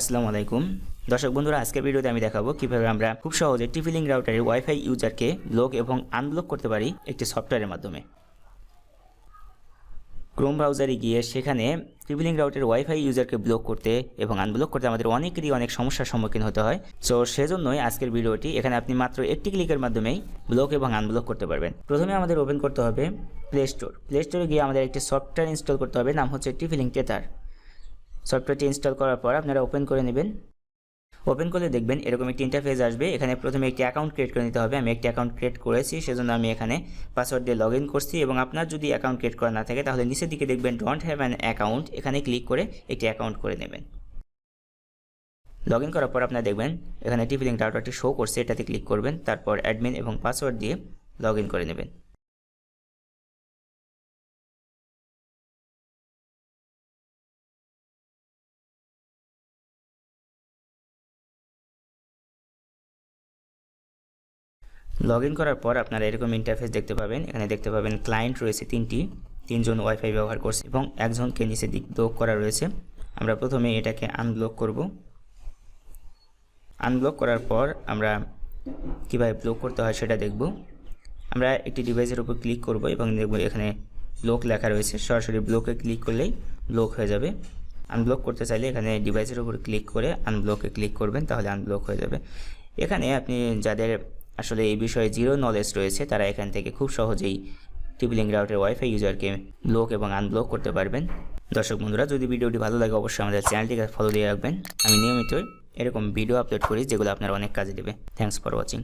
আসসালামু আলাইকুম দর্শক বন্ধুরা, আজকের ভিডিওতে আমি দেখাবো কিভাবে আমরা খুব সহজে টিপি লিঙ্ক রাউটারের ওয়াইফাই ইউজারকে ব্লক এবং আনব্লক করতে পারি একটি সফটওয়্যারের মাধ্যমে। ক্রোম ব্রাউজারে গিয়ে সেখানে টিপি লিঙ্ক রাউটারের ওয়াইফাই ইউজারকে ব্লক করতে এবং আনব্লক করতে আমাদের অনেকেরই অনেক সমস্যার সম্মুখীন হতে হয়। সো সেজন্যই আজকের ভিডিওটি। এখানে আপনি মাত্র একটি ক্লিকের মাধ্যমেই ব্লক এবং আনব্লক করতে পারবেন। প্রথমে আমাদের ওপেন করতে হবে প্লে স্টোরে গিয়ে আমাদের একটি সফটওয়্যার ইনস্টল করতে হবে, নাম হচ্ছে টিপি লিঙ্ক tether। সফটওয়্যারটি ইনস্টল করার পর আপনারা ওপেন করে নেবেন। ওপেন করলে দেখবেন এরকম একটি ইন্টারফেস আসবে। এখানে প্রথমে একটি অ্যাকাউন্ট ক্রিয়েট করে নিতে হবে। আমি একটি অ্যাকাউন্ট ক্রিয়েট করেছি, সেজন্য আমি এখানে পাসওয়ার্ড দিয়ে লগ ইন করছি। এবং আপনার যদি অ্যাকাউন্ট ক্রিয়েট করা না থাকে তাহলে নিচের দিকে দেখবেন ডোন্ট হ্যাভ অ্যান অ্যাকাউন্ট, এখানে ক্লিক করে একটি অ্যাকাউন্ট করে নেবেন। লগ ইন করার পর আপনারা দেখবেন এখানে টিপি লিঙ্ক রাউটারটি শো করছে, এটাতে ক্লিক করবেন। তারপর অ্যাডমিন এবং পাসওয়ার্ড দিয়ে লগ ইন করে নেবেন। লগ ইন করার পর আপনারা এরকম ইন্টারফেস দেখতে পাবেন। এখানে দেখতে পাবেন ক্লায়েন্ট রয়েছে তিনজন ওয়াইফাই ব্যবহার করছে এবং একজনকে নিচে দিক ব্লক করা রয়েছে। আমরা প্রথমে এটাকে আনব্লক করব। আনব্লক করার পর আমরা কীভাবে ব্লক করতে হয় সেটা দেখব। আমরা একটি ডিভাইসের উপর ক্লিক করব এবং দেখব এখানে ব্লক লেখা রয়েছে। সরাসরি ব্লকে ক্লিক করলেই ব্লক হয়ে যাবে। আনব্লক করতে চাইলে এখানে ডিভাইসের উপর ক্লিক করে আনব্লকে ক্লিক করবেন, তাহলে আনব্লক হয়ে যাবে। এখানে আপনি যাদের আসলে এই বিষয়ে জিরো নলেজ রয়েছে তারা এখান থেকে খুব সহজেই টিপি লিঙ্ক রাউটারের ওয়াইফাই ইউজারকে ব্লক এবং আনব্লক করতে পারবেন। দর্শক বন্ধুরা, যদি ভিডিওটি ভালো লাগে অবশ্যই আমাদের চ্যানেলটিকে ফলো দিয়ে রাখবেন। আমি নিয়মিত এরকম ভিডিও আপলোড করি যেগুলো আপনার অনেক কাজে দেবে। Thanks for watching.